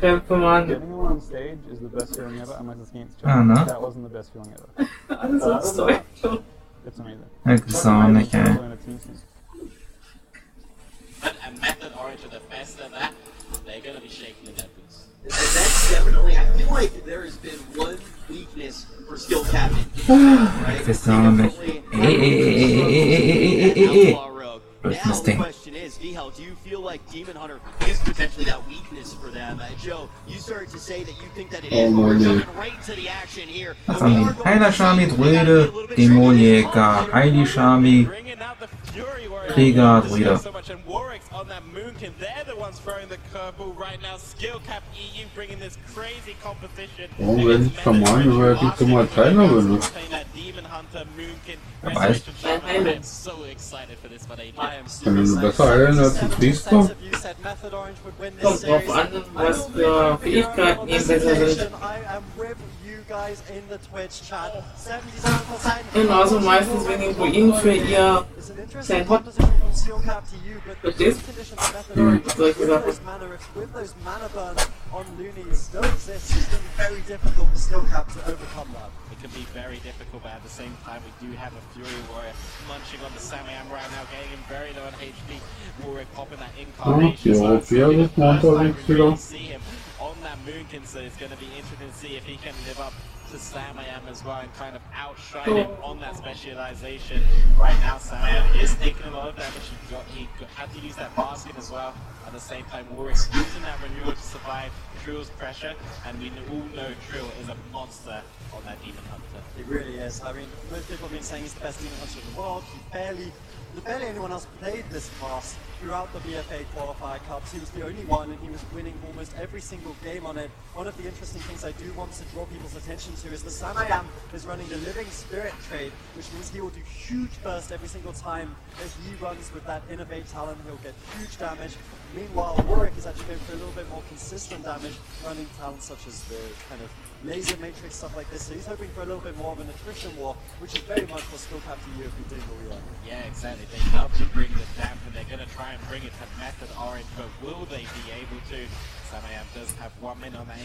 Kämpfe waren. Getting him on stage is the best feeling ever, unless it's against Joe. No. That wasn't the best feeling ever. Alles auf Deutsch. It's amazing. It's auch nicht, ey. But a method orange of the best of that, they're gonna be shaking in their boots. That's definitely, I feel like there has been one weakness for skill cap right? It's auch nicht. Now the question is, Vihel, do you feel like Demon Hunter is potentially that weakness for them? Joe, you started to say that you think that it is, but we're jumping right to the action here. Heiler Shami, Druide, Dämonjäger, Heili Shami, Krieger, Druide. On that Moonkin, they're the ones throwing the curveball right now. Skill Cap EU bringing this crazy competition. Warum werden die Schamanen über die Nummer keiner benutzt? I'm so excited for this, but I am so Wenn du besser heilen als die Priester? Kommt drauf an, was für Fähigkeiten ihm besser sind. Genauso meistens wegen Ruinen für ihr sein Hot Verstehst? Solche Sachen. It can be very difficult, but at the same time we do have a Fury Warrior munching on the Samayam right now, getting him very low on HP. Warwick popping that incarnation. So it's the first time we really see him on that Moonkin, so it's going to be interesting to see if he can live up to Samayam as well and kind of outshine him on that specialization. Right now Samayam is taking a lot of damage. He had to use that basket as well. At the same time, Warwick's using that renewal to survive Trill's pressure, and we all know Trill is a monster on that Demon Hunter. It really is. I mean, most people have been saying he's the best Demon Hunter in the world. Barely anyone else played this class throughout the BFA qualifier cups. He was the only one, and he was winning almost every single game on it. One of the interesting things I do want to draw people's attention to is the Samayam is running the Living Spirit trade, which means he will do huge burst every single time as he runs with that Innovate talent. He'll get huge damage. Meanwhile, Warwick is actually going for a little bit more consistent damage, running talents such as the kind of laser matrix, stuff like this. So he's hoping for a little bit more of an attrition war, which is very much what skill cap to you if you're doing what we are. Yeah, exactly. They love to bring the damp, and they're going to try and bring it to Method Orange, but will they be able to? Samayam does have 1 minute on that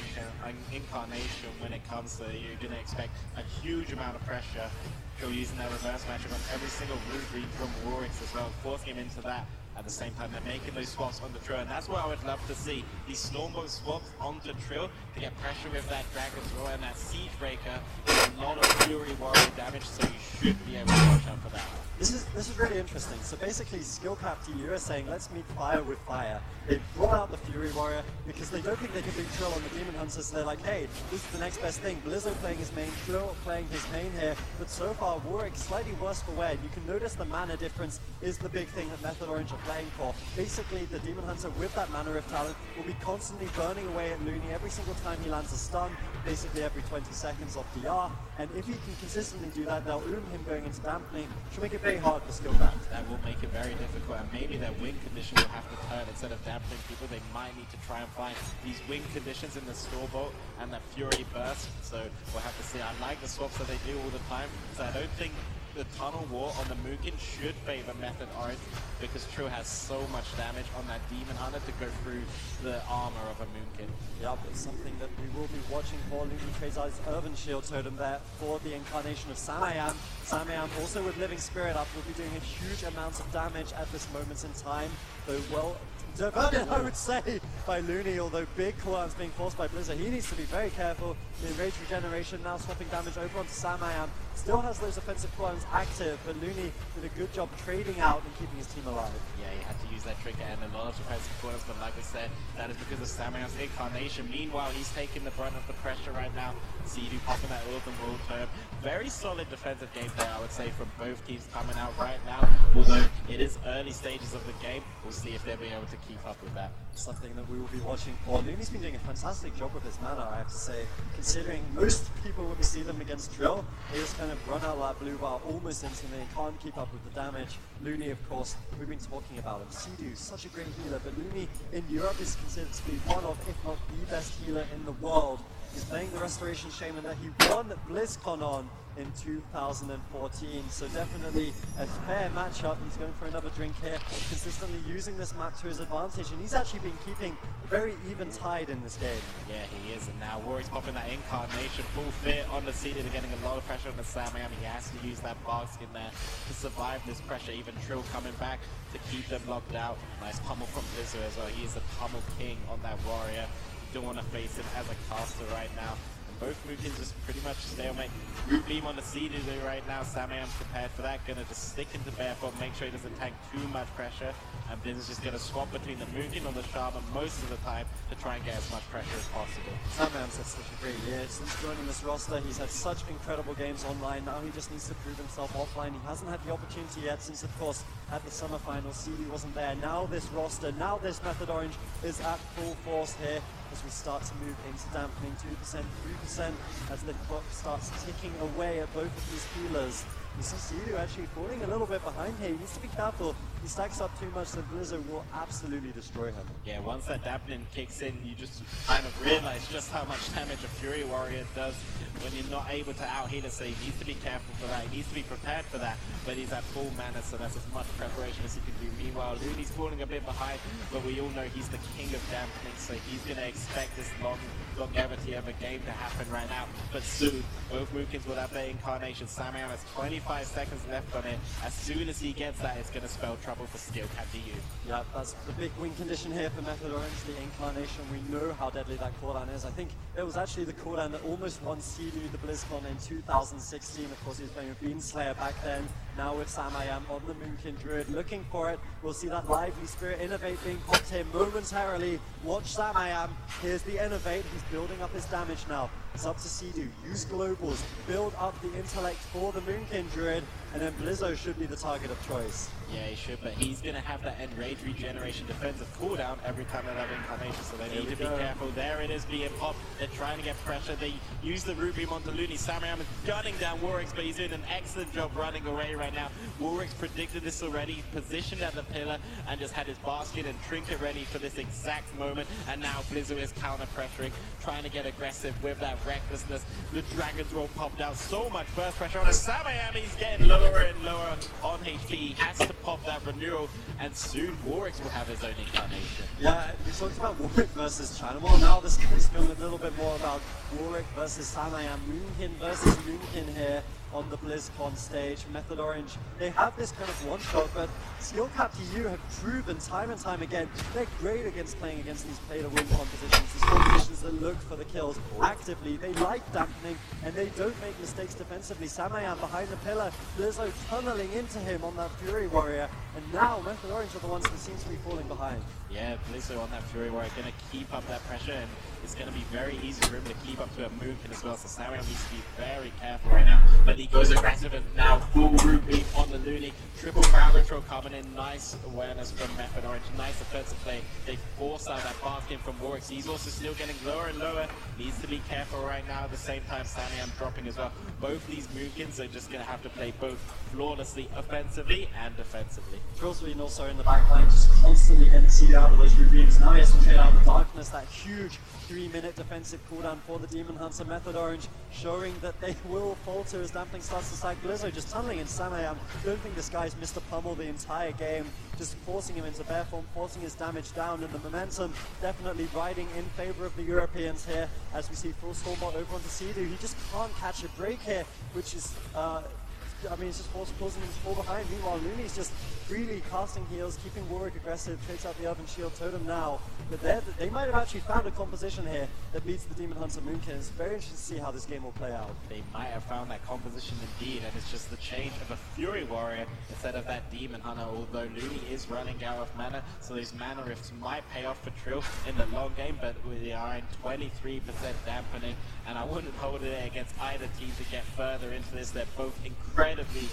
incarnation when it comes to, you're going to expect a huge amount of pressure. Trill using that reverse magic on every single root read from Warwick's as well, forcing him into that. At the same time, they're making those swaps on the Trill, and that's what I would love to see. These Stormbolt swaps onto Trill to get pressure with that Dragon's Roar, and that Siege Breaker is a lot of Fury Warrior damage, so you should be able to watch out for that. This is really interesting. So basically, skill cap to you are saying, let's meet fire with fire. They brought out the Fury Warrior because they don't think they can beat Trill on the Demon Hunter, so they're like, hey, this is the next best thing. Blizzo playing his main, Trill playing his main here, but so far Warwick slightly worse for wear. You can notice the mana difference is the big thing that Method Orange are playing for. Basically, the Demon Hunter with that Mana Rift talent will be constantly burning away at Looney every single time he lands a stun, basically every 20 seconds off DR, and if he can consistently do that, they'll him going into dampening, which will make it very hard for skill cap. That will make it very difficult, and maybe their win condition will have to turn. Instead of dampening people, they might need to try and find these win conditions in the Stormbolt and that Fury Burst, so we'll have to see. I like the swaps that they do all the time, so I don't think the Tunnel War on the Moonkin should favor Method Orange because Trill has so much damage on that Demon Hunter to go through the armor of a Moonkin. Yep, it's something that we will be watching for. Looney trades out his Urban Shield Totem there for the incarnation of Samayam. Samayam also with Living Spirit up will be doing a huge amount of damage at this moment in time, though well diverted, I would say, by Looney, although big cooldowns being forced by Blizzard. He needs to be very careful. The Rage Regeneration now swapping damage over onto Samayam. Still has those offensive cooldowns active, but Looney did a good job trading out and keeping his team alive. Yeah, he had to use that trigger and a lot of defensive cooldowns, but like I said, that is because of Samayam's incarnation. Meanwhile, he's taking the brunt of the pressure right now. CD popping that Ultim World term. Very solid defensive game there, I would say, from both teams coming out right now. Although it is early stages of the game, we'll see if they'll be able to keep up with that. Something that we will be watching for. Looney's been doing a fantastic job with his mana, I have to say. Considering most people, when we see them against Trill, they just kind of run out that blue bar almost instantly and can't keep up with the damage. Looney, of course, we've been talking about him. Sidu, such a great healer, but Looney in Europe is considered to be one of, if not the best healer in the world. He's playing the Restoration Shaman that he won Blizzcon on in 2014, so definitely a fair matchup. He's going for another drink here, consistently using this map to his advantage, and he's actually been keeping a very even tide in this game. Yeah, he is, and now Warwick's popping that Incarnation full fit on the CD. They're getting a lot of pressure on the Samiam. He has to use that bark skin there to survive this pressure. Even Trill coming back to keep them locked out. Nice pummel from Blizzard as well. He is a pummel king on that warrior. You don't want to face him as a caster right now. Both Mookins just pretty much stalemate. Root Beam on the CD right now. Samiam's prepared for that. Gonna just stick into Barefoot, make sure he doesn't tank too much pressure. And Blizz is just gonna swap between the Mookin and the Shaman most of the time to try and get as much pressure as possible. Samiam's had such a great year. Since joining this roster, he's had such incredible games online. Now he just needs to prove himself offline. He hasn't had the opportunity yet since, of course, at the summer final, CD wasn't there. Now this roster, now this Method Orange is at full force here as we start to move into dampening 2%, 3% as the clock starts ticking away at both of these healers. You see Sidu actually falling a little bit behind here. He needs to be careful. He stacks up too much, then Blizzard will absolutely destroy him. Yeah, once that dampening kicks in, you just kind of realize just how much damage a Fury Warrior does when you're not able to out-heal it, so he needs to be careful for that. He needs to be prepared for that, but he's at full mana, so that's as much preparation as he can do. Meanwhile, Looney's falling a bit behind, but we all know he's the king of dampening, so he's going to expect this longevity of a game to happen right now. But soon, both Mookins will have their Incarnation. Samiam has 25 seconds left on it. As soon as he gets that, it's going to spell trouble for Steelcat DU. Yeah, that's the big win condition here for Method Orange, the Incarnation. We know how deadly that cooldown is. I think it was actually the cooldown that almost won CD the Blizzcon in 2016. Of course, he was playing with Beanslayer back then. Now with Samiam on the Moonkin Druid, looking for it. We'll see that Lively Spirit Innovate being popped here momentarily. Watch Samiam. Here's the Innovate. He's building up his damage now. It's up to Sidu. Use globals. Build up the intellect for the Moonkin Druid. And then Blizzo should be the target of choice. Yeah, he should, but he's going to have that Enrage Regeneration defensive cooldown every time they have Incarnation, so they need to be careful. There it is being popped. They're trying to get pressure. They use the Root Beam onto Looney. Samiam is gunning down Warwick's, but he's doing an excellent job running away right now. Warwick's predicted this already, positioned at the pillar, and just had his basket and trinket ready for this exact moment. And now Blizzo is counter-pressuring, trying to get aggressive with that recklessness. The Dragon's Roll popped out so much burst pressure on Samiam. He's getting lower and lower on HP. He has to pop that renewal, and soon Warwick will have his own Incarnation. Yeah, we talked about Warwick versus China. Well, now this is going a little bit more about Warwick versus Samiam, Moonkin versus Moonkin here on the BlizzCon stage. Method Orange, they have this kind of one-shot, but Steelcat DU have proven time and time again they're great against playing against these play-to-win compositions, these compositions that look for the kills actively. They like dampening, and they don't make mistakes defensively. Samiam behind the pillar, Blizzo tunneling into him on that Fury Warrior, and now Method Orange are the ones that seem to be falling behind. Yeah, Blizzo on that Fury Warrior going to keep up that pressure, and it's going to be very easy for him to keep up to a Moonkin as well, so Samiam needs to be very careful right now. But he goes aggressive, and now full Root Beam on the Looney. Triple crowd control coming in. Nice awareness from Method Orange. Nice defensive play. They force out that basket from Warwick. He's also still getting lower and lower. Needs to be careful right now. At the same time, Samiam dropping as well. Both these Moonkins are just going to have to play both flawlessly, offensively and defensively. Trillsbean also in the backline, just constantly getting seeded out of those Root Beams. Now he has to trade out the Darkness, that huge 3-minute defensive cooldown for the Demon Hunter. Method Orange showing that they will falter as Dampling starts to stack. Blizzo just tunneling in Samiam. Don't think this guy's missed a pummel the entire game, just forcing him into bear form, forcing his damage down, and the momentum definitely riding in favor of the Europeans here as we see full Stormbot over onto Sidu. He just can't catch a break here, which is it's just causing him to fall behind. Meanwhile, Looney's just freely casting heals, keeping Warwick aggressive, takes out the Elven Shield Totem now. But they might have actually found a composition here that beats the Demon Hunter Moonkin. It's very interesting to see how this game will play out. They might have found that composition indeed, and it's just the change of a Fury Warrior instead of that Demon Hunter, although Looney is running out of mana, so these mana rifts might pay off for Trill in the long game, but we are in 23% dampening, and I wouldn't hold it against either team to get further into this. They're both incredibly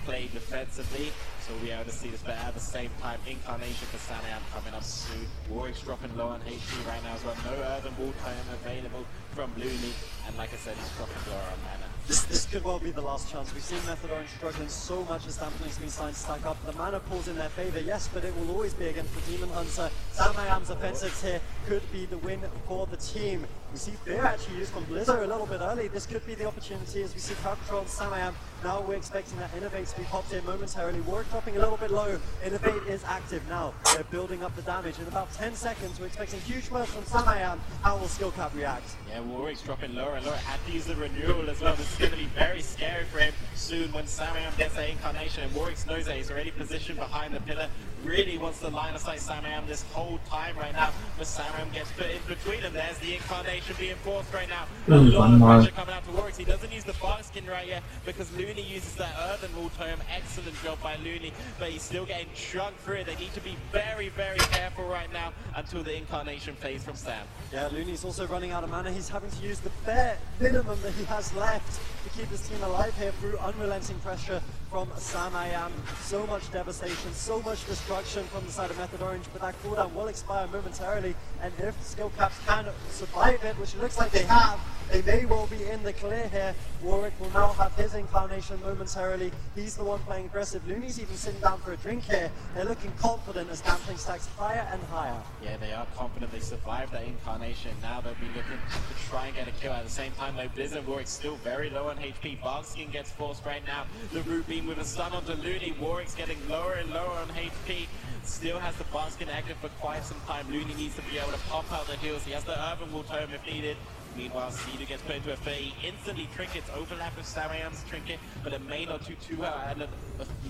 played defensively, so we'll be able to see this, but at the same time, Incarnation for Samiam coming up soon. Warwick's dropping low on HP right now as well. No Earthen Wall Time available from Looney. And like I said, he's dropping Dora on mana. This could well be the last chance. We've seen Method Orange struggling so much as Dampening's been starting to stack up. The mana pulls in their favor, yes, but it will always be against the Demon Hunter. Samayam's offensives here could be the win for the team. We see Fear actually used from Blizzard a little bit early. This could be the opportunity as we see crowd control on Samayam. Now we're expecting that Innovate to be popped in momentarily. Warwick dropping a little bit low. Innovate is active now. They're building up the damage. In about 10 seconds, we're expecting huge bursts from Samayam. How will Skill Cap react? Yeah, Warwick's dropping lower and lower. Had to use the renewal as well. This is going to be very scary for him soon when Samayam gets that incarnation. And Warwick knows that he's already positioned behind the pillar. Really wants the line of sight Samayam this whole time right now. But Samayam gets put in between them. There's the incarnation being forced right now. A lot of pressure coming out to Warwick. He doesn't use the bark skin right yet because Looney uses that earthen wall totem. Excellent job by Looney, but he's still getting chunked through it. They need to be very, very careful right now until the incarnation phase from Sam. Yeah, Looney's also running out of mana. He's having to use the bare minimum that he has left to keep his team alive here through unrelenting pressure from Samayam. So much devastation, so much destruction from the side of Method Orange, but that cooldown will expire momentarily, and if Skill Caps can survive it, which it looks like they have, they may well be in the clear here. Warwick will now have his incarnation momentarily. He's the one playing aggressive. Looney's even sitting down for a drink here. They're looking confident as Dampening stacks higher and higher. Yeah, they are confident they survived that incarnation. Now they'll be looking to try and get a kill. At the same time, though, Blizzard Warwick's still very low on HP. Barkskin gets forced right now. The root beam with a stun onto Looney. Warwick's getting lower and lower on HP. Still has the Barkskin active for quite some time. Looney needs to be able to pop out the heals. He has the Urban Wall Tome if needed. Meanwhile, Cedu gets put into a 30. Instantly trinkets overlap with Samayam's trinket, but it may not do too well. And a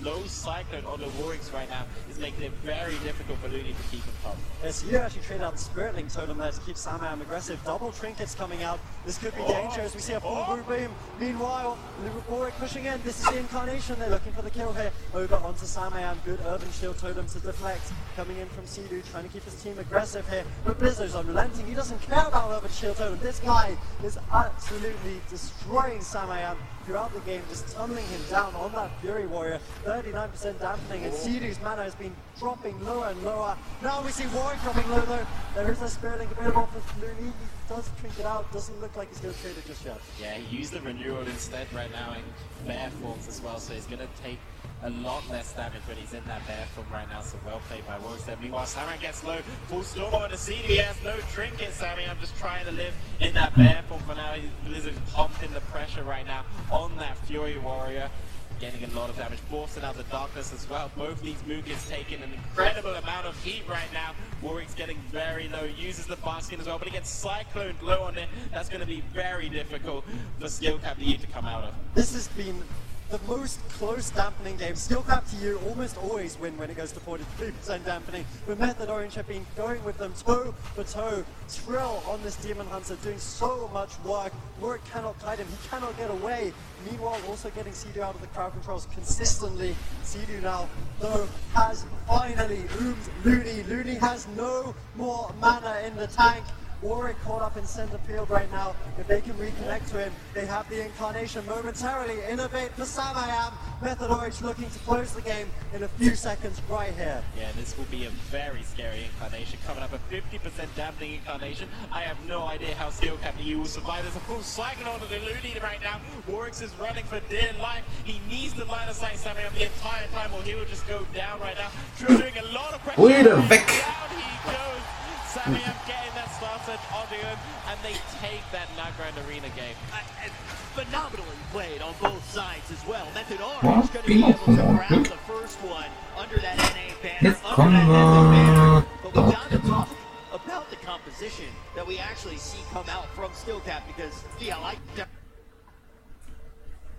low cyclone on the Warwicks right now is making it very difficult for Looney to keep him top. Yeah, Cedu actually traded out the Spirit Link totem there to keep Samayam aggressive. Double trinkets coming out. This could be dangerous. We see a full root beam. Meanwhile, Warwick pushing in. This is the incarnation. They're looking for the kill here. Over onto Samayam. Good Urban Shield totem to deflect. Coming in from Cedu, trying to keep his team aggressive here. But Blizzard's unrelenting. He doesn't care about Urban Shield totem. This guy is absolutely destroying Samayam throughout the game, just tumbling him down on that Fury Warrior. 39% dampening, and Cedu's mana has been dropping lower and lower. Now we see Warwick dropping low though. There is a Spirit Link available for Looney. He does trinket out, doesn't look like he's going to trade it just yet. Yeah, he used the renewal instead right now in bear forms as well, so he's going to take a lot less damage when he's in that bear form right now, so well played by Warwick there. Meanwhile, Samayam gets low, full storm on the Cedu. He has no trinket, Samayam just trying to live in that bear form for now. Blizzard's pumping the pressure right now on that Fury Warrior. Getting a lot of damage, forcing out the darkness as well. Both these Moogans taking an incredible amount of heat right now. Warwick's getting very low, uses the Barkskin as well, but he gets cycloned low on it. That's going to be very difficult for Skill Cap to come out of. This has been the most close dampening game. Skill Cap to you almost always win when it goes to 43% dampening, but Method Orange have been going with them toe for toe. Trill on this Demon Hunter doing so much work. Warwick cannot kite him, he cannot get away. Meanwhile, also getting Cedu out of the crowd controls consistently. Cedu now, though, has finally oomed Looney. Looney has no more mana in the tank. Warwick caught up in center field right now. If they can reconnect to him, they have the incarnation momentarily. Innovate for Samayam. Method Orange looking to close the game in a few seconds right here. Yeah, this will be a very scary incarnation. Coming up a 50% dampening incarnation. I have no idea how Skill Cap will survive. There's a full cycle onto the Looney right now. Warwick is running for dear life. He needs the line of sight Samayam the entire time, or he will just go down right now. Trill doing a lot of pressure. Weg! Down he goes. Samayam getting that star surge onto him, and they take that Nagrand Arena game. Phenomenally played on both sides as well. Method Orange going to be able to grab the first one under that NA banner, but we got to talk about the composition that we actually see come out from Skill Cap, because yeah, like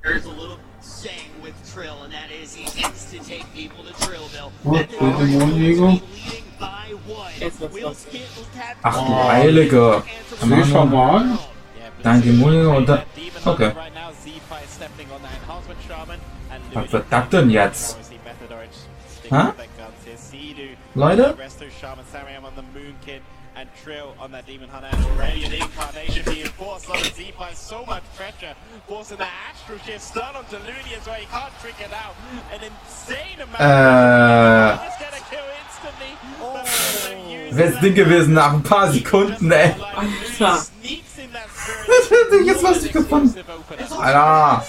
there's a little saying with Trill, and that is he needs to take people to Trillville. Method Orange will be leading by one. Will Skill Cap Ach du Heilige! Schaman? Dein Dämoniker und da... Okay. Right now, Z-Fi is stepping on that enhancement shaman, and Was wird das denn jetzt? Hä? Leute? Resto shaman, Samayam on the Moonkin, and Trill on that Demon Hunter, and already an incarnation being forced on the Z-Fi. So much pressure, forcing the Astral Shift stun onto Looney as well. He can't trick it out. An insane amount. Just get a kill instantly. Wär's Ding gewesen nach ein paar Sekunden, ey. Alter. Sneaks in that spirit. hätte ich jetzt lustig gefunden. Alter,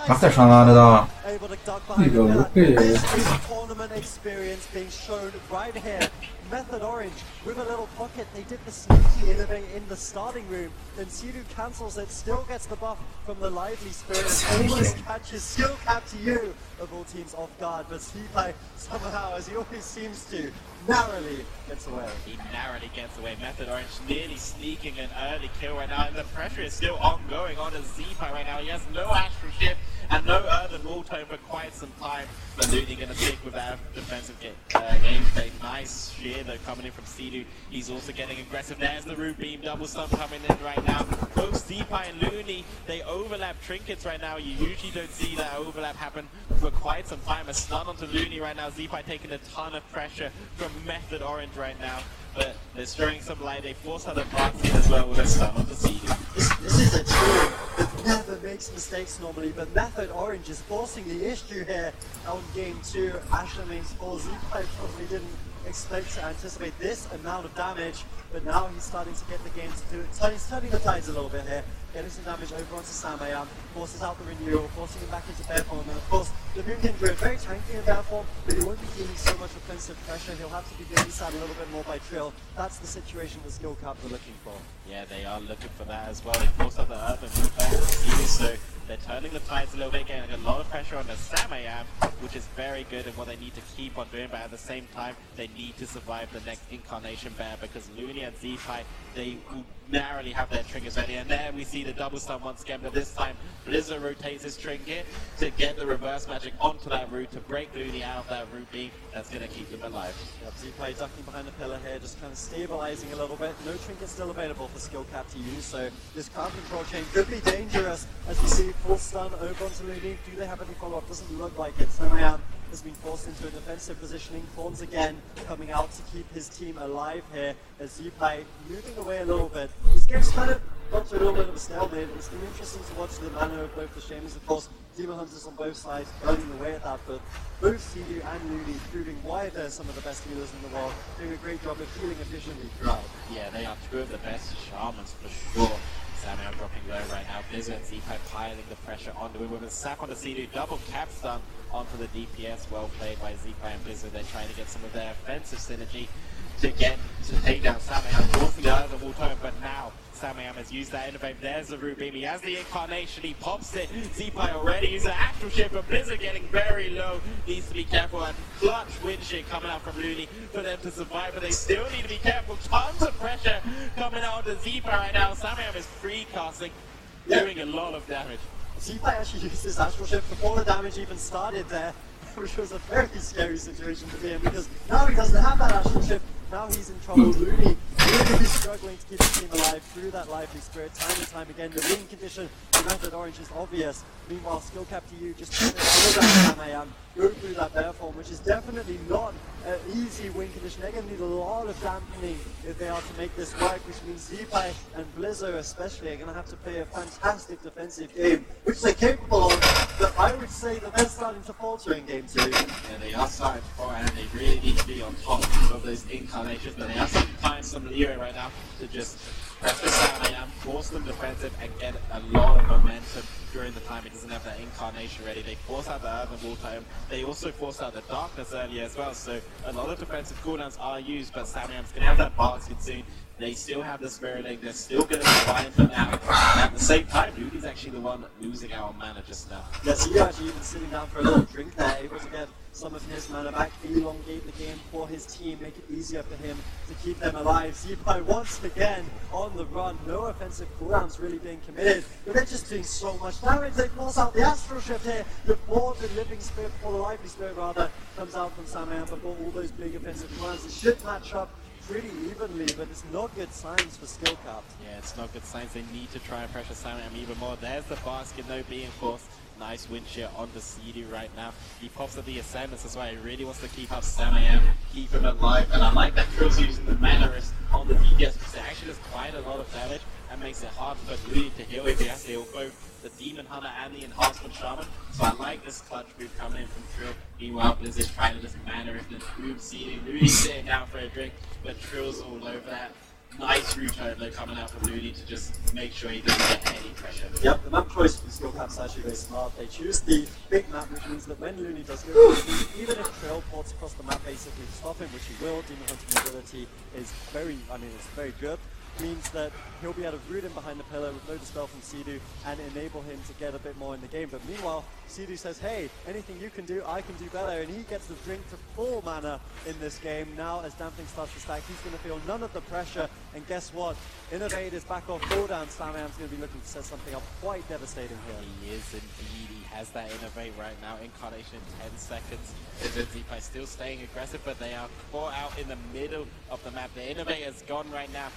macht der schon gerade da. Able to duck behind the pillar. This is tournament experience being shown right here. Method Orange with a little pocket. They did the sneaky innovate in the starting room. Then Sidu cancels it, still gets the buff from the lively spirit. Almost catches skill cap to you of all teams off guard. But Stipe somehow, as he always seems to, narrowly gets away. He narrowly gets away. Method Orange nearly sneaking an early kill right now, and the pressure is still ongoing on Zipa right now. He has no Astral Shift and no Earthen Wall Tome for quite some time. But Looney gonna stick with that defensive gameplay. Nice shear though coming in from Sidu. He's also getting aggressive. There's the Root Beam double stun coming in right now. Both Zipa and Looney, they overlap trinkets right now. You usually don't see that overlap happen for quite some time. A stun onto Looney right now. Zipa taking a ton of pressure from Method Orange right now. But they're throwing some light. They force out the basket as well with a stun onto Sidu. This is a team that never makes mistakes normally, but Method Orange is forcing the issue here on game 2. Asher means 4. Zipa probably didn't expect to anticipate this amount of damage, but now he's starting to get the game to do it. He's turning the tides a little bit here, getting some damage over onto Samayam, forces out the renewal, forcing him back into bear form, and of course the Moon can Druid very tanky in bear form, but he won't be feeling so much offensive pressure. He'll have to be babysat a little bit more by Trill. That's the situation the skill cap are looking for. Yeah, they are looking for that as well. They force out the Earth and so they're turning the tides a little bit, getting a lot of pressure on the Samayam, which is very good and what they need to keep on doing, but at the same time, they need to survive the next Incarnation Bear because Looney and Zipai, they will narrowly have their triggers ready. And there we see the double stun once again, but this time Blizzard rotates his trinket to get the reverse magic onto that root to break Looney out of that root beam. That's going to keep them alive. Yep, Zipai ducking behind the pillar here, just kind of stabilizing a little bit. No trinket still available for skill cap to use, so this crowd control chain could be dangerous as we see full stun over onto Looney. Do they have any follow-up? Doesn't look like it. Samayam has been forced into a defensive positioning. Thorns again coming out to keep his team alive here as Zipai moving away a little bit. This game's kind of got to a little bit of a stalemate. It's been interesting to watch the manner of both the Shaman's. Of course, Demon Hunters on both sides burning away at that, but both Sidu and Looney proving why they're some of the best healers in the world, doing a great job of healing efficiently throughout. Yeah, they are two of the best Shamans for sure. Samuel dropping low right now. Blizzard and Zipai piling the pressure onto him with a sap on the Sidu. Double cap stun onto the DPS. Well played by Zipai and Blizzard. They're trying to get some of their offensive synergy to take down Samayam, forcing the other wall tone, but now Samayam has used that innovate. There's the root beam. He has the Incarnation. He pops it. Zipai already used the actual ship, but Blizzard getting very low. Needs to be careful. And clutch wind shit coming out from Looney for them to survive, but they still need to be careful. Tons of pressure coming out of Zipai right now. Samayam is free casting, doing a lot of damage. Zipai actually used his astral ship before the damage even started there, which was a very scary situation to be in because now he doesn't have that astral ship. Now he's in trouble. Looney really struggling to keep his team alive through that lively spirit time and time again. The win condition for Method Orange is obvious. Meanwhile, skill cap to you just trying to follow that Samayam, go through that bear form, which is definitely not an easy win condition. They're going to need a lot of dampening if they are to make this work, which means Zipai and Blizzard especially are going to have to play a fantastic defensive game, which they're capable of, but I would say that they're starting to falter in game 2. Yeah, they are starting to falter and they really need to be on top of those Incarnations, but they have some time, some leeway right now to just press the Samayam, force them defensive and get a lot of momentum during the time he doesn't have that Incarnation ready. They force out the Earthen Wall Tome. They also forced out the Darkness earlier as well, so a lot of defensive cooldowns are used, but Samayam's going to have that basket soon. They still have the Spirit Link, they're still going to be fine for now. At the same time, Looney's actually the one losing out on mana just now. Yes, he actually even sitting down for a little drink there, able to get some of his mana back, elongate the game for his team, make it easier for him to keep them alive. Zipai once again on the run, no offensive cooldowns really being committed, but they're just doing so much damage. They force out the Astral Shift here before the Living Spirit, or the Lively Spirit rather, comes out from Samayam before all those big offensive cooldowns. It should match up pretty evenly, but it's not good signs for skill cap. Yeah, it's not good signs. They need to try and pressure Samayam even more. There's the basket, no being forced. Nice wind shear on the CD right now. He pops at the Ascendants as well. He really wants to keep up Samayam, keep him alive. And I like that Trill's using the Mannerist on the DPS because it actually does quite a lot of damage and makes it hard for Looney to heal if he has to heal both the Demon Hunter and the Enhancement Shaman. So I like this clutch move coming in from Trill. Meanwhile, Blizzard's trying to just Mannerist and improve CD. Looney's sitting down for a drink, but Trill's all over that. Nice return though coming out from Looney to just make sure he doesn't get any pressure. Yep, the map choice for the skill cap's actually very smart. They choose the big map, which means that when Looney does go, even if Trail ports across the map basically to stop him, which he will, Demon Hunter mobility is very, it's very good. Means that he'll be able to root him behind the pillar with no dispel from Sidu and enable him to get a bit more in the game. But meanwhile, Sidu says, hey, anything you can do, I can do better. And he gets the drink to full mana in this game. Now, as Damping starts to stack, he's going to feel none of the pressure. And guess what? Innovate is back off cooldown. Slamham's going to be looking to set something up quite devastating here. He is indeed. He has that Innovate right now. Incarnation in 10 seconds. Zipai still staying aggressive, but they are caught out in the middle of the map. The Innovate is gone right now.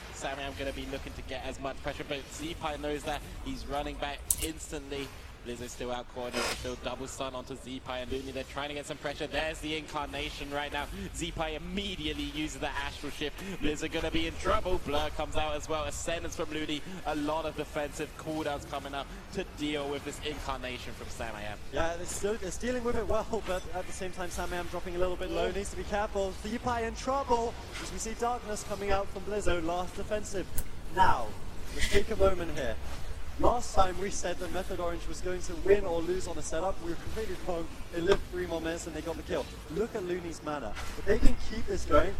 I'm going to be looking to get as much pressure, but Zipai knows that. He's running back instantly. Blizzard's still out cornered, still double stun onto Zipai and Looney. They're trying to get some pressure. There's the Incarnation right now. Zipai immediately uses the Astral Shift. Blizzard going to be in trouble. Blur comes out as well. Ascendance from Looney. A lot of defensive cooldowns coming up to deal with this Incarnation from Samayam. Yeah, they're dealing with it well, but at the same time, Samayam dropping a little bit low. Needs to be careful. Zipai in trouble, as we see Darkness coming out from Blizzard. Last defensive. Now, let's take a moment here. Last time we said that Method Orange was going to win or lose on a setup, we were completely wrong. They lived 3 more minutes and they got the kill. Look at Looney's mana. If they can keep this going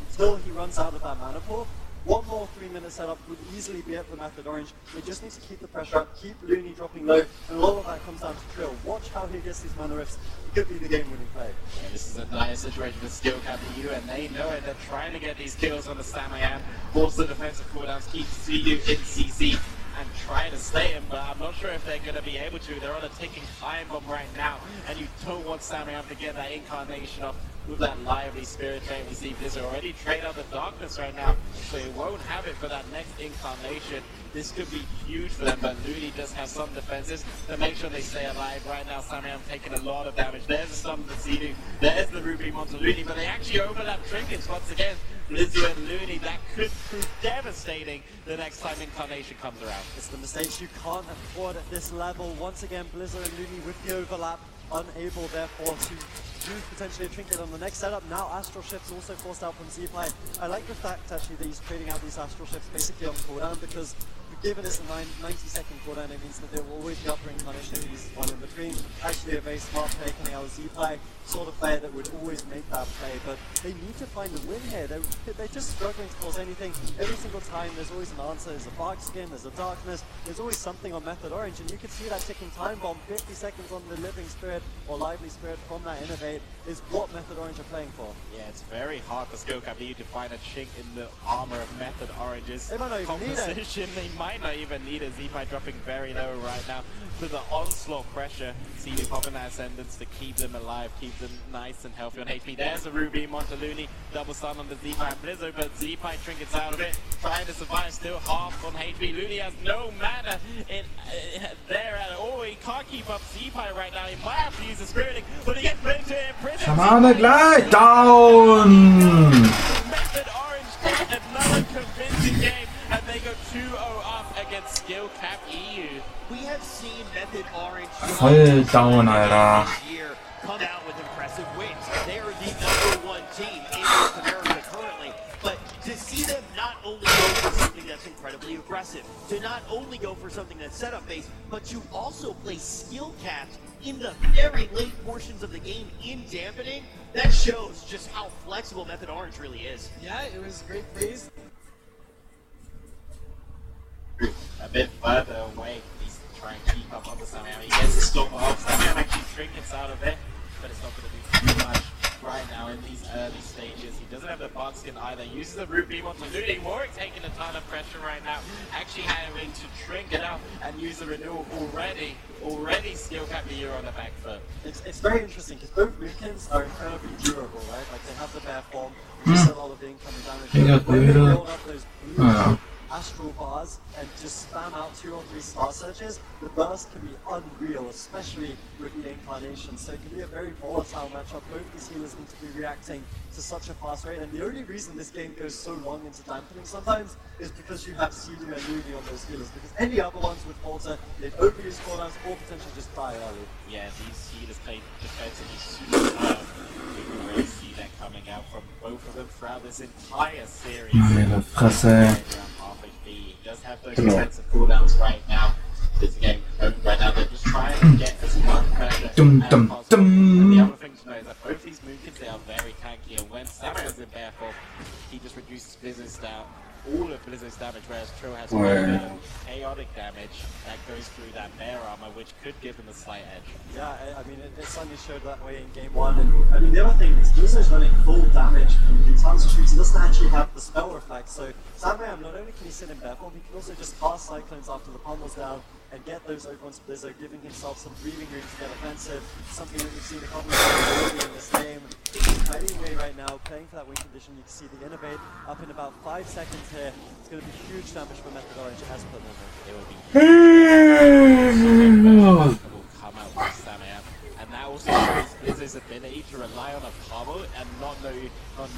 until he runs out of that mana pool, one more 3-minute setup would easily be it for Method Orange. They just need to keep the pressure up, keep Looney dropping low, and all of that comes down to Trill. Watch how he gets these mana rifts. It could be the game-winning play. Yeah, this is a dire situation for Skill Cap EU, and they know it. They're trying to get these kills on the Samayam, force the defensive cooldowns, keep Sidu in CC, and try to stay him, but I'm not sure if they're going to be able to. They're on a ticking time bomb right now, and you don't want Samayam to get that Incarnation off with that lively Spirit Train. We see Blizzard already trade out the Darkness right now, so he won't have it for that next Incarnation. This could be huge for them, but Looney does have some defenses to make sure they stay alive. Right now, Samayam taking a lot of damage. There's a stun to Sidu, there's the Ruby onto Looney, but they actually overlap trinkets once again. Blizzard and Looney, that could prove devastating the next time Incarnation comes around. It's the mistakes you can't afford at this level. Once again, Blizzard and Looney with the overlap, unable therefore to use potentially a trinket on the next setup. Now Astral Shifts also forced out from Zipai. I like the fact actually that he's trading out these Astral Shifts basically on cooldown, because given it's a 90-second cooldown, it means that there will always be up for Incarnation if he's one in between. Actually a very smart play coming out of Zipai, sort of player that would always make that play, but they need to find a win here. They're just struggling to cause anything. Every single time there's always an answer. There's a Bark Skin, there's a Darkness, there's always something on Method Orange, and you can see that ticking time bomb. 50 seconds on the Living Spirit or Lively Spirit from that Innovate is what Method Orange are playing for. Yeah, it's very hard for Skill Cap to find a chink in the armor of Method Orange's they might not even need it. They might not even need it. Zipai dropping very low right now to the onslaught pressure. Sidu popping that Ascendance to keep them alive, keep them nice and healthy on HP. There's a Ruby onto Looney, double stun on the Zipai and Blizzard, but Zipai trinkets out of it, trying to survive, still half on HP. Looney has no mana in there at all. He can't keep up Zipai right now. He might have to use the Spiriting, but he gets put into it in prison. Schamane gleich down! Method Orange takes another convincing game, and they go 2-0 up against Skill Cap EU. We have seen Method Orange Voll down, Alter. this year come out with impressive wins. They are the #1 team in North America currently, but to see them not only go for something that's incredibly aggressive, to not only go for something that's setup based, but to also play skill caps in the very late portions of the game in dampening, that shows just how flexible Method Orange really is. Yeah, it was great plays. A bit further away, he's trying to keep up on the Samayam. He gets the stop off. Samayam actually trinkets out of it, but it's not going to do too much right now in these early stages. He doesn't have the Bark Skin either. Uses the Root Beam onto Looney. Warwick taking a ton of pressure right now. Actually having to trinket out and use the renewal already. Already Skill Cap the year on the back foot. It's very interesting because both Rukins are incredibly durable, right? Like they have the bear form, just a lot of the incoming damage. When they build up those blues, astral bars and just spam out 2 or 3 star searches, the burst can be unreal, especially with the Incarnation. So it can be a very volatile matchup. Both these healers need to be reacting to such a fast rate, and the only reason this game goes so long into dampening sometimes is because you have Seedu and Looney on those healers, because any other ones with Falter, they'd overuse cooldowns or potentially just die early. Yeah, these healers play defensively super well. You can really see that coming out from both of them throughout this entire series. Meine Fresse. He does have those defensive cooldowns right now. This game right now, they're just trying to get as much pressure as possible. And the other thing to know is that both these Moonkins, they are very tanky, and when Samuel's in bear form, he just reduces Blizzard's down. All of Blizzard's damage, whereas Trill has chaotic damage that goes through that bear armor, which could give him a slight edge. Yeah, I mean, it suddenly showed that way in game 1. And I mean, the other thing is Blizzard's running full damage in tons of shoots. He doesn't actually have the spell reflect. So Samuel, not only can he sit in bear form, he can also just cast Cyclones after the pummel's down and get those over onto Blizzard, giving himself some breathing room to get offensive. Something that we've seen a couple of times already in this game. Fighting away right now, playing for that win condition. You can see the Innovate up in about 5 seconds here. It's going to be huge damage for Method Orange as per normal. It will be come out with Samuel. And that also shows Blizzard's ability to rely on a pummel and not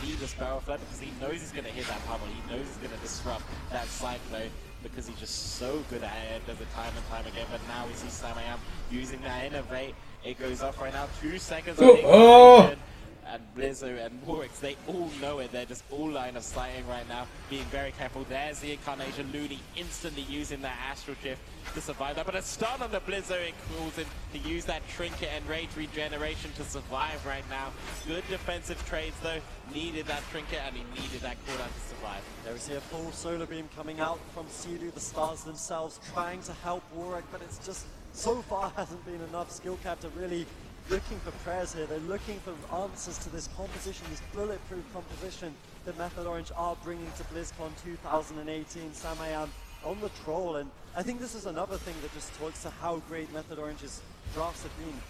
need a spell reflect, because he knows he's going to hit that pummel. He knows he's going to disrupt that Cyclone, because he's just so good at it, does it time and time again. But now we see Samayam using that Innovate. It goes up right now, 2 seconds of Incarnation. And Blizzo and Warwick, they all know it. They're just all line of sighting right now, being very careful. There's the Incarnation. Looney instantly using that Astral Shift to survive that. But a stun on the Blizzo, it calls him to use that Trinket and Rage Regeneration to survive right now. Good defensive trades though. Needed that Trinket and he needed that cooldown to survive. There we see a full Solar Beam coming out from Seedu, the stars themselves trying to help Warwick, but it's just so far hasn't been enough. Skill Cap to really looking for prayers here. They're looking for answers to this composition, this bulletproof composition that Method Orange are bringing to Blizzcon 2018. Samayam on the Troll, and I think this is another thing that just talks to how great Method Orange's drafts have been.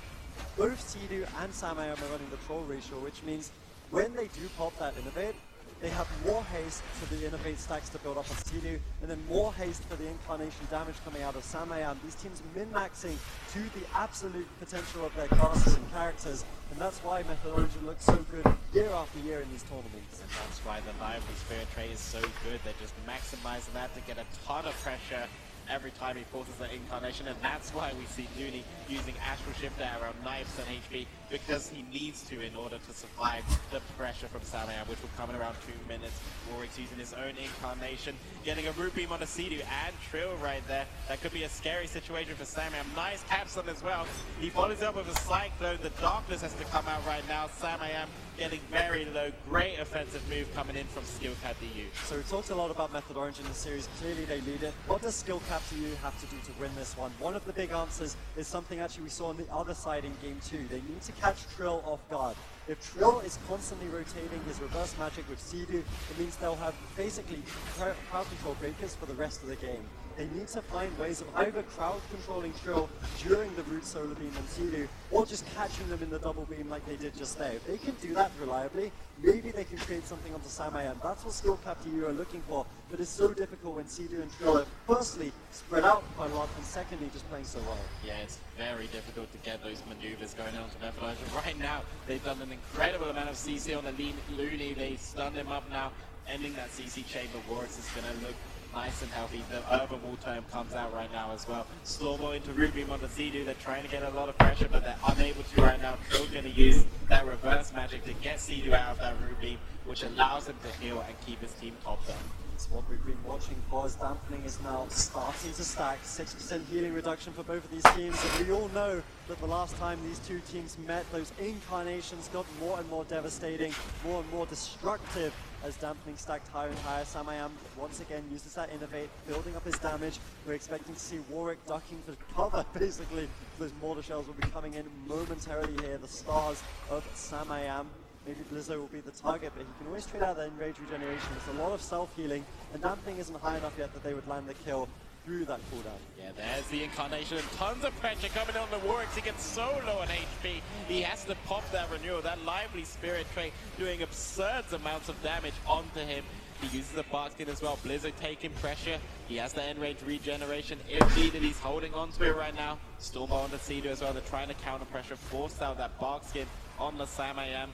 Both Seedu and Samayam are running the Troll ratio, which means when they do pop that Innovate, they have more haste for the Innovate stacks to build up on Seedu, and then more haste for the Incarnation damage coming out of Samayam. These teams min-maxing to the absolute potential of their classes and characters, and that's why Method Orange looks so good year after year in these tournaments. And that's why the Lively Spirit trait is so good. They're just maximizing that to get a ton of pressure every time he forces the Incarnation, and that's why we see Looney using Astral Shift at around 9% HP, because he needs to in order to survive the pressure from Samayam, which will come in around 2 minutes. Warwick's using his own Incarnation, getting a Root Beam on a Seedu and Trill right there. That could be a scary situation for Samayam. Nice capstone as well. He follows up with a Cyclone. The Darkness has to come out right now. Samayam getting very low. Great offensive move coming in from Skill Cap DU. So we talked a lot about Method Orange in the series. Clearly they lead it. What does Skill Cap DU have to do to win this one? One of the big answers is something actually we saw on the other side in game 2. They need to catch Trill off guard. If Trill is constantly rotating his reverse magic with Seedu, it means they'll have basically crowd control breakers for the rest of the game. They need to find ways of either crowd controlling Trill during the Root Solar Beam on Seedu, or just catching them in the double beam like they did just there. If they can do that reliably, maybe they can create something onto Samayam. That's what Skill Cap DU are looking for, but it's so difficult when Seedu and Trill are firstly spread out quite a lot, and secondly just playing so well. Yeah, it's very difficult to get those maneuvers going on to Method Orange. Right now, they've done an incredible amount of CC on the Looney. They stunned him up now, ending that CC chamber. Warwick's is going to look nice and healthy. The Urban Wall term comes out right now as well. Stormbolt into Root Beam on the Seedu. They're trying to get a lot of pressure, but they're unable to right now. Trill's going to use that reverse magic to get Seedu out of that Root Beam, which allows him to heal and keep his team topped up. It's what we've been watching for, as dampening is now starting to stack. 6% healing reduction for both of these teams, and we all know that the last time these two teams met, those Incarnations got more and more devastating, more and more destructive as dampening stacked higher and higher. Samayam once again uses that Innovate, building up his damage. We're expecting to see Warwick ducking for cover, basically. Those mortar shells will be coming in momentarily here. The stars of Samayam. Maybe Blizzo will be the target, but he can always trade out that Enrage Regeneration. There's a lot of self-healing, and dampening isn't high enough yet that they would land the kill through that cooldown. Yeah, there's the Incarnation, and tons of pressure coming on the Warwick. He gets so low on HP, he has to pop that Renewal, that Lively Spirit trait, doing absurd amounts of damage onto him. He uses the bark skin as well. Blizzard taking pressure. He has the end range regeneration. If needed, he's holding on to it right now. Stormball on the Cedar as well. They're trying to counter pressure, force out that bark skin on the Samayam.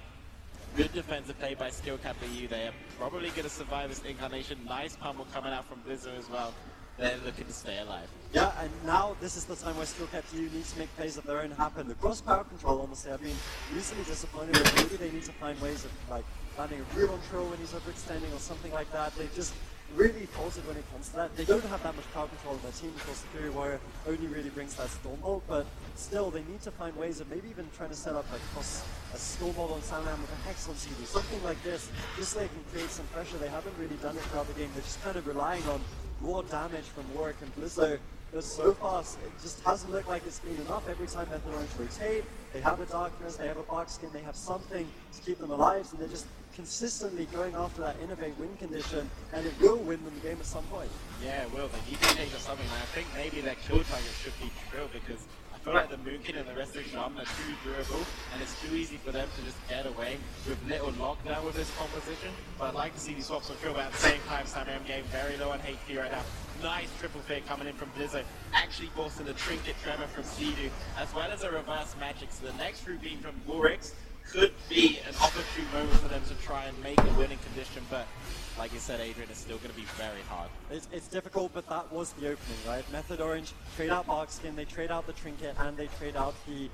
Good defensive play by Skill Cap EU. They are probably going to survive this incarnation. Nice pummel coming out from Blizzard as well. They're looking to stay alive. Yeah, and now this is the time where Skill Cap EU needs to make plays of their own happen. The cross power control, honestly, I've been recently disappointed with. Maybe they need to find ways of like landing a real on Trill when he's overextending or something like that. They've just really faltered when it comes to that. They don't have that much power control in their team because the Fury Warrior only really brings that Stormbolt, but still they need to find ways of maybe even trying to set up like a Stormbolt on Samayam with a Hex on CD, something like this, just so they can create some pressure. They haven't really done it throughout the game. They're just kind of relying on raw damage from Warwick and Blizzard. But so far, it just hasn't looked like it's been enough. Every time Method Orange rotate, they have a Darkness, they have a Bark Skin, they have something to keep them alive, and they're just consistently going after that Innovate win condition, and it will win them the game at some point. Yeah, it will. They need to change or something, and I think maybe their kill target should be Trill, because I feel like the Moonkin and the rest of the Shaman are too durable, and it's too easy for them to just get away with little lockdown with this composition. But I'd like to see these swaps on Trill, but at the same time, Samayam game very low on HP right now. Nice triple fake coming in from Blizzard, actually forcing the Trinket Tremor from Sea-Doo, as well as a reverse magic. So the next Root Beam from Warwick's could be an opportune moment for them to try and make a winning condition, but like you said, Adrian, it's still going to be very hard. It's difficult, but that was the opening, right? Method Orange trade out Bark Skin, they trade out the Trinket, and they trade out the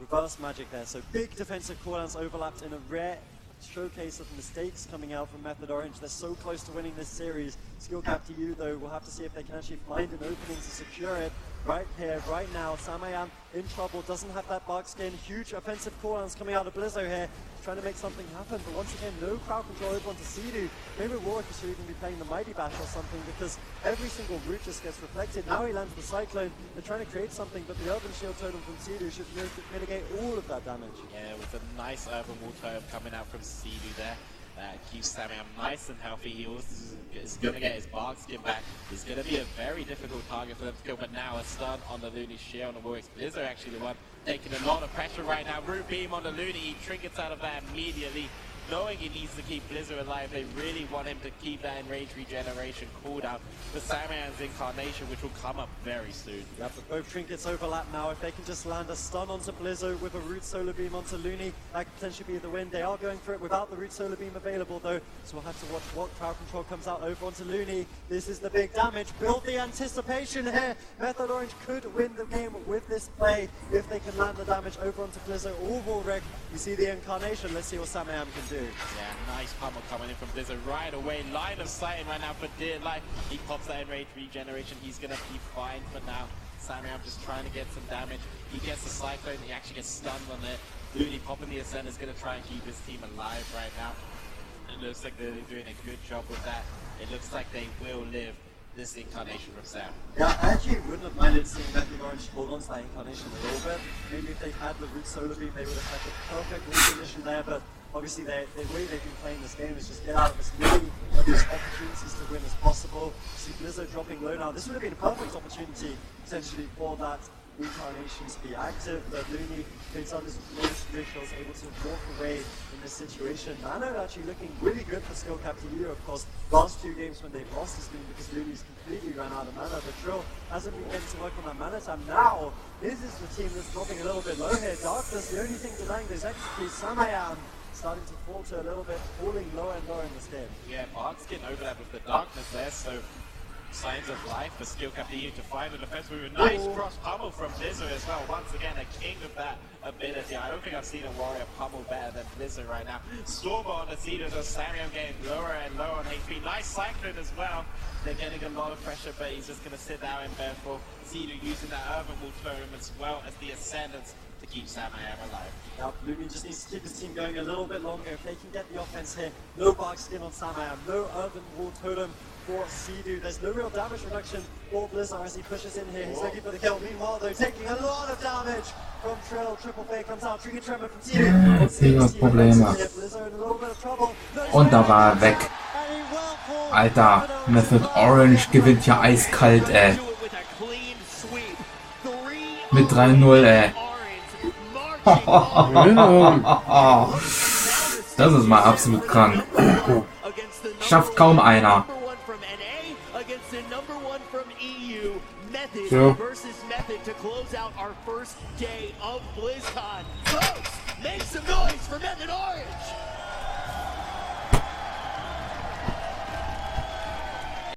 reverse magic there. So big defensive cooldowns overlapped in a rare showcase of mistakes coming out from Method Orange. They're so close to winning this series. Skill Cap to you, though, we'll have to see if they can actually find an opening to secure it. Right here, right now, Samayam in trouble, doesn't have that Bark Skin. Huge offensive cooldowns coming out of Blizzard here, trying to make something happen, but once again, no crowd control over onto Sea-Doo. Maybe Warwick should even be playing the Mighty Bash or something, because every single root just gets reflected. Now he lands the Cyclone, they're trying to create something, but the Urban Shield Totem from Sea-Doo should mitigate all of that damage. Yeah, with a nice Urban Wall Totem coming out from Sea-Doo there. Keeps Samayam nice and healthy. He also is going to get his Bark Skin back. He's going to be a very difficult target for them to kill, but now a stun on the Looney Shield on the Warwick's. Blizzard actually the one taking a lot of pressure right now. Root Beam on the Looney, he trinkets out of that immediately. Knowing he needs to keep Blizzard alive, they really want him to keep that enraged regeneration cooldown for Samayam's incarnation, which will come up very soon. Yeah, but both Trinkets overlap now. If they can just land a stun onto Blizzard with a Root Solar Beam onto Looney, that could potentially be the win. They are going for it without the Root Solar Beam available, though, so we'll have to watch what crowd control comes out over onto Looney. This is the big damage. Build the anticipation here. Method Orange could win the game with this play if they can land the damage over onto Blizzard or Warwick. We see the incarnation. Let's see what Samayam can do. Yeah, nice pummel coming in from Blizzard right away. Line of sight right now for dear life. He pops that enrage regeneration. He's going to be fine for now. Samayam just trying to get some damage. He gets the Cyclone. He actually gets stunned on it. Looney popping the Ascent is going to try and keep his team alive right now. It looks like they're doing a good job with that. It looks like they will live this incarnation from Sam. Yeah, I actually wouldn't have minded seeing Method Orange hold on to that incarnation a little bit. Maybe if they had the Root Solar Beam, they would have had the perfect win condition there, but obviously the way they've been playing this game is just get out of as many of these opportunities to win as possible. See Blizzard dropping low now. This would have been a perfect opportunity, potentially, for that incarnation to be active, but Looney takes out his most rituals, able to walk away in this situation. Nano actually looking really good for Skill Cap to you, of course. Last 2 games when they've lost has been because Looney's completely ran out of mana, but Trill hasn't been getting to work on that mana time. Now, this is the team that's dropping a little bit low here. Darkness, the only thing denying those executes. Samayam starting to falter a little bit, falling lower and lower in this game. Yeah, Bark's getting overlap with the Darkness there, so signs of life for Skill Cap EU to find the defense move. A nice cross pummel from Blizzard as well. Once again, a king of that ability. I don't think I've seen a warrior pummel better than Blizzard right now. Stormbolt on the Cedars of Samayam getting lower and lower on HP. Nice Cyclone as well. They're getting a lot of pressure, but he's just going to sit down in bed for Cedar using that Urban Wall Totem as well as the Ascendants to keep Samayam alive. Now, Looney just needs to keep his team going a little bit longer. If they can get the offense here, no Bark Skin on Samayam, no Urban Wall Totem for Sea-Doo. There's no real damage reduction for Blizzard as he pushes in here. He's looking for the kill. Meanwhile, though, taking a lot of damage from Trill. Triple fake comes out. Trinket Tremor from Sea-Doo. Probleme. Und da war er weg. Alter, Method Orange gewinnt ja eiskalt, ey. Mit 3-0, ey. Das ist mal absolut krank. schafft kaum einer. Ja. versus Method to close out our first day of BlizzCon. Folks,